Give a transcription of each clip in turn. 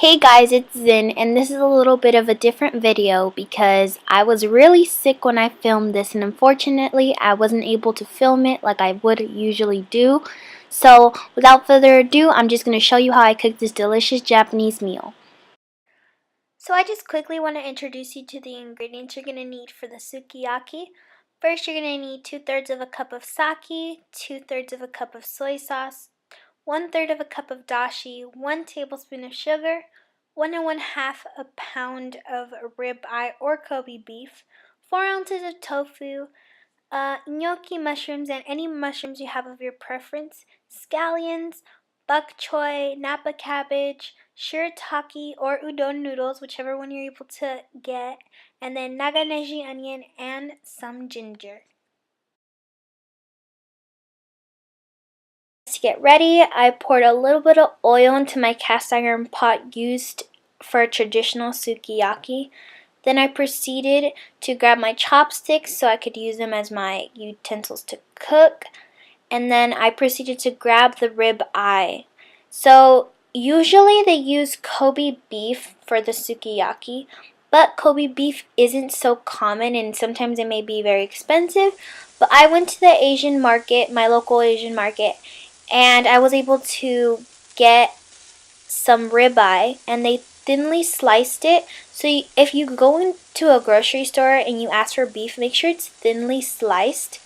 Hey guys, it's Zin, and this is a little bit of a different video because I was really sick when I filmed this, and unfortunately I wasn't able to film it like I would usually do. So without further ado, I'm just going to show you how I cook this delicious Japanese meal. So I just quickly want to introduce you to the ingredients you're going to need for the sukiyaki. First, you're going to need 2/3 of a cup of sake, 2/3 of a cup of soy sauce, 1/3 of a cup of dashi, 1 tablespoon of sugar, 1 1/2 a pound of rib eye or Kobe beef, 4 ounces of tofu, gnocchi mushrooms and any mushrooms you have of your preference, scallions, bok choy, napa cabbage, shirataki or udon noodles, whichever one you're able to get, and then naganeji onion and some ginger. To get ready, I poured a little bit of oil into my cast iron pot used for traditional sukiyaki. Then I proceeded to grab my chopsticks so I could use them as my utensils to cook. And then I proceeded to grab the rib eye. So usually they use Kobe beef for the sukiyaki, but Kobe beef isn't so common and sometimes it may be very expensive. But I went to the Asian market, my local Asian market, and I was able to get some ribeye, and they thinly sliced it. So if you go into a grocery store and you ask for beef, make sure it's thinly sliced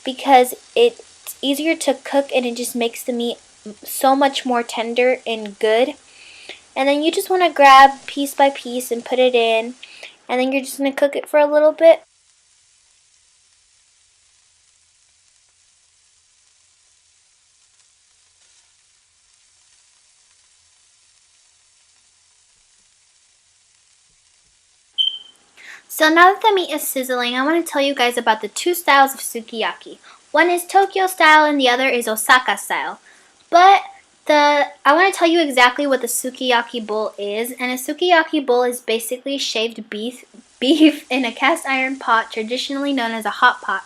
because it's easier to cook and it just makes the meat so much more tender and good. And then you just want to grab piece by piece and put it in, and then you're just going to cook it for a little bit. So now that the meat is sizzling, I want to tell you guys about the two styles of sukiyaki. One is Tokyo style and the other is Osaka style. But I want to tell you exactly what the sukiyaki bowl is. And a sukiyaki bowl is basically shaved beef in a cast iron pot, traditionally known as a hot pot.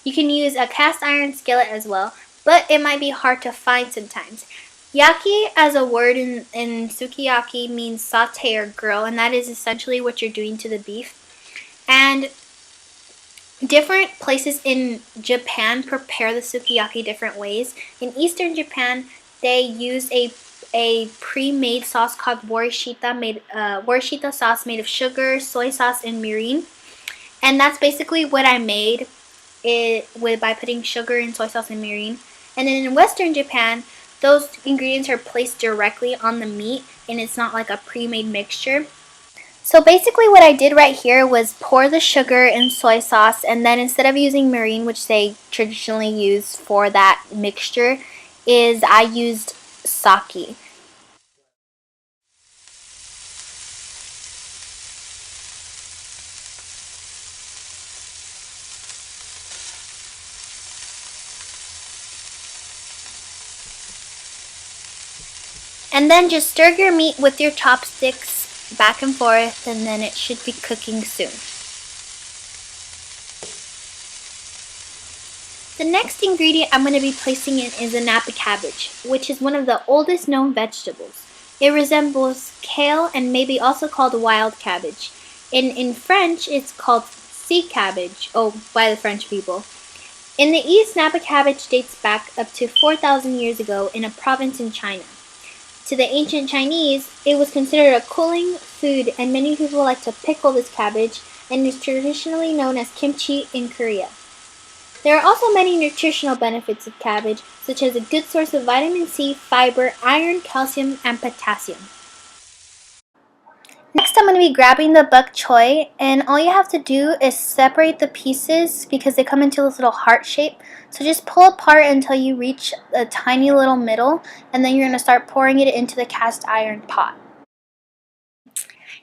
You can use a cast iron skillet as well, but it might be hard to find sometimes. Yaki as a word in sukiyaki means saute or grill, and that is essentially what you're doing to the beef. And different places in Japan prepare the sukiyaki different ways. In Eastern Japan, they use a pre-made sauce called warishita sauce made of sugar, soy sauce, and mirin. And that's basically what I made by putting sugar and soy sauce and mirin. And then in Western Japan, those ingredients are placed directly on the meat, and it's not like a pre-made mixture. So basically what I did right here was pour the sugar and soy sauce, and then instead of using mirin, which they traditionally use for that mixture, is I used sake. And then just stir your meat with your chopsticks back and forth, and then it should be cooking soon. The next ingredient I'm going to be placing in is a napa cabbage, which is one of the oldest known vegetables. It resembles kale and may be also called wild cabbage. In French, it's called sea cabbage, by the French people. In the East, napa cabbage dates back up to 4,000 years ago in a province in China. To the ancient Chinese, it was considered a cooling food, and many people like to pickle this cabbage, and is traditionally known as kimchi in Korea. There are also many nutritional benefits of cabbage, such as a good source of vitamin C, fiber, iron, calcium, and potassium. Next, I'm going to be grabbing the bok choy, and all you have to do is separate the pieces because they come into this little heart shape. So just pull apart until you reach a tiny little middle, and then you're going to start pouring it into the cast iron pot.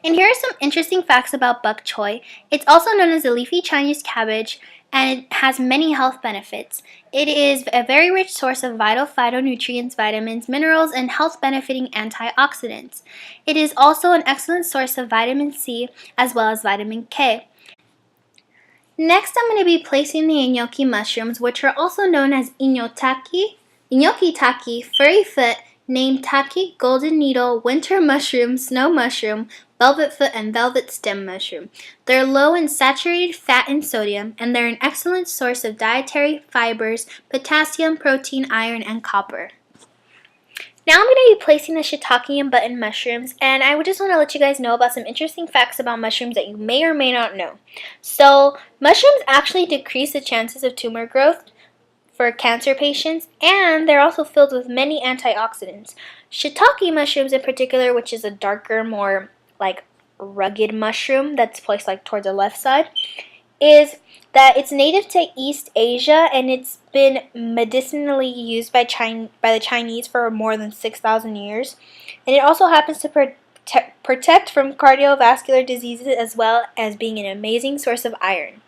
And here are some interesting facts about bok choy. It's also known as a leafy Chinese cabbage, and it has many health benefits. It is a very rich source of vital phytonutrients, vitamins, minerals, and health-benefiting antioxidants. It is also an excellent source of vitamin C as well as vitamin K. Next, I'm going to be placing the gnocchi mushrooms, which are also known as gnocchi taki, furry foot, named Taki, golden needle, winter mushroom, snow mushroom, velvet foot, and velvet stem mushroom. They're low in saturated fat and sodium, and they're an excellent source of dietary fibers, potassium, protein, iron, and copper. Now I'm going to be placing the shiitake and button mushrooms, and I just want to let you guys know about some interesting facts about mushrooms that you may or may not know. So, mushrooms actually decrease the chances of tumor growth for cancer patients, and they're also filled with many antioxidants. Shiitake mushrooms in particular, which is a darker, more like rugged mushroom that's placed like towards the left side, is that it's native to East Asia, and it's been medicinally used by the Chinese for more than 6,000 years. And it also happens to protect from cardiovascular diseases, as well as being an amazing source of iron.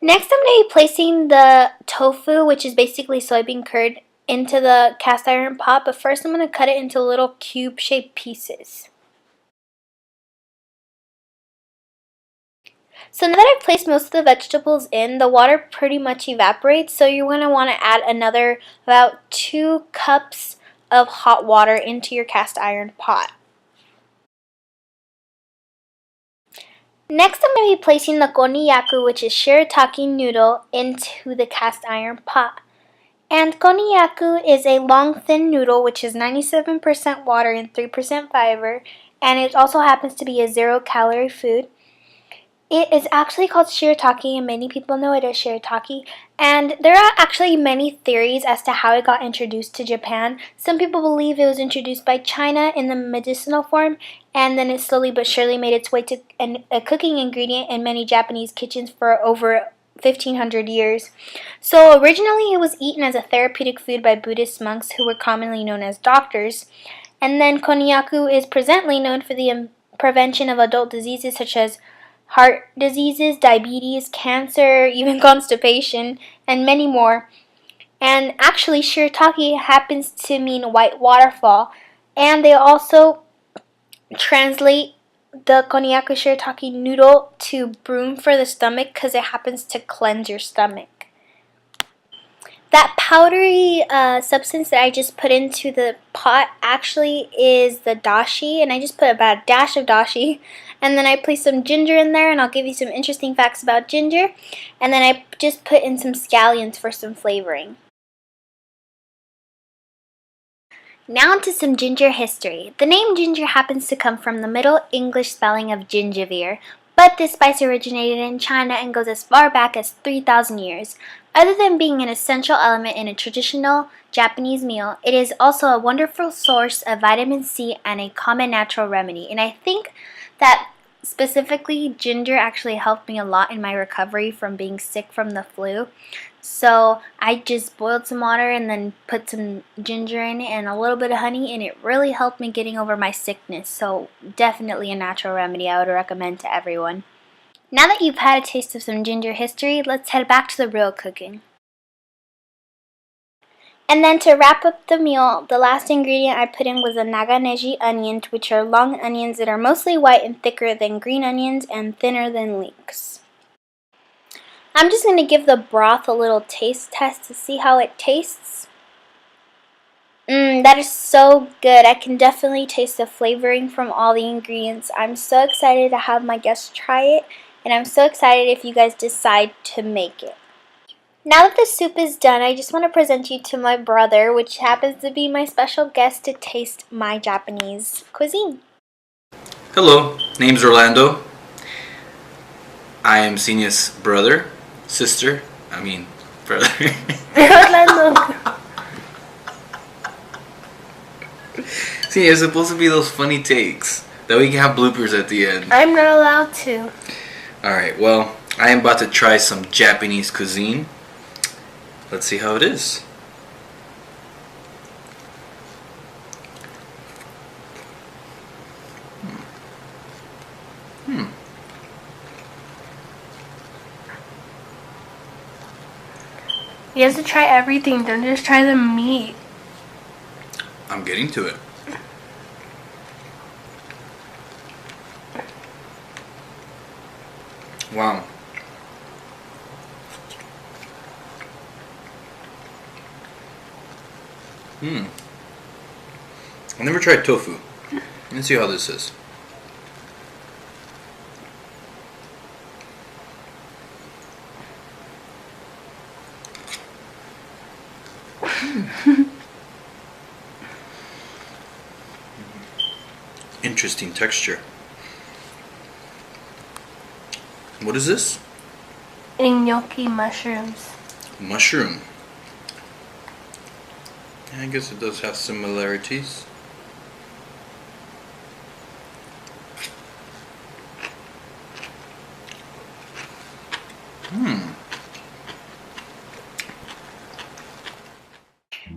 Next, I'm going to be placing the tofu, which is basically soybean curd, into the cast iron pot. But first, I'm going to cut it into little cube-shaped pieces. So now that I've placed most of the vegetables in, the water pretty much evaporates. So you're going to want to add another about 2 cups of hot water into your cast iron pot. Next, I'm going to be placing the konnyaku, which is shiitake noodle, into the cast iron pot. And konnyaku is a long, thin noodle, which is 97% water and 3% fiber, and it also happens to be a 0-calorie food. It is actually called shiitake, and many people know it as shiitake. And there are actually many theories as to how it got introduced to Japan. Some people believe it was introduced by China in the medicinal form, and then it slowly but surely made its way to a cooking ingredient in many Japanese kitchens for over 1,500 years. So originally it was eaten as a therapeutic food by Buddhist monks who were commonly known as doctors. And then konnyaku is presently known for the prevention of adult diseases such as heart diseases, diabetes, cancer, even constipation, and many more. And actually, shiitake happens to mean white waterfall. And they also translate the konnyaku shiitake noodle to broom for the stomach because it happens to cleanse your stomach. That powdery substance that I just put into the pot actually is the dashi, and I just put about a dash of dashi, and then I placed some ginger in there, and I'll give you some interesting facts about ginger, and then I just put in some scallions for some flavoring. Now to some ginger history. The name ginger happens to come from the Middle English spelling of gingiver, but this spice originated in China and goes as far back as 3,000 years. Other than being an essential element in a traditional Japanese meal, it is also a wonderful source of vitamin C and a common natural remedy. And I think that specifically ginger actually helped me a lot in my recovery from being sick from the flu. So I just boiled some water and then put some ginger in it and a little bit of honey, and it really helped me getting over my sickness. So definitely a natural remedy I would recommend to everyone. Now that you've had a taste of some ginger history, let's head back to the real cooking. And then to wrap up the meal, the last ingredient I put in was the naganeji onions, which are long onions that are mostly white and thicker than green onions and thinner than leeks. I'm just going to give the broth a little taste test to see how it tastes. That is so good. I can definitely taste the flavoring from all the ingredients. I'm so excited to have my guests try it, and I'm so excited if you guys decide to make it. Now that the soup is done, I just want to present you to my brother, which happens to be my special guest to taste my Japanese cuisine. Hello, name's Orlando. I am Senia's brother, brother. Orlando. See, it's supposed to be those funny takes that we can have bloopers at the end. I'm not allowed to. Alright, well, I am about to try some Japanese cuisine. Let's see how it is. You have to try everything, don't just try the meat. I'm getting to it. Wow. I never tried tofu. Let's see how this is. Interesting texture. What is this? Gnocchi mushrooms. Mushroom. I guess it does have similarities.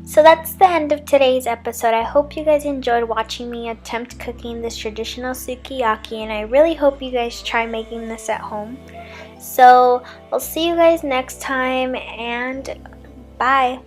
So that's the end of today's episode. I hope you guys enjoyed watching me attempt cooking this traditional sukiyaki, and I really hope you guys try making this at home. So I'll see you guys next time, and bye.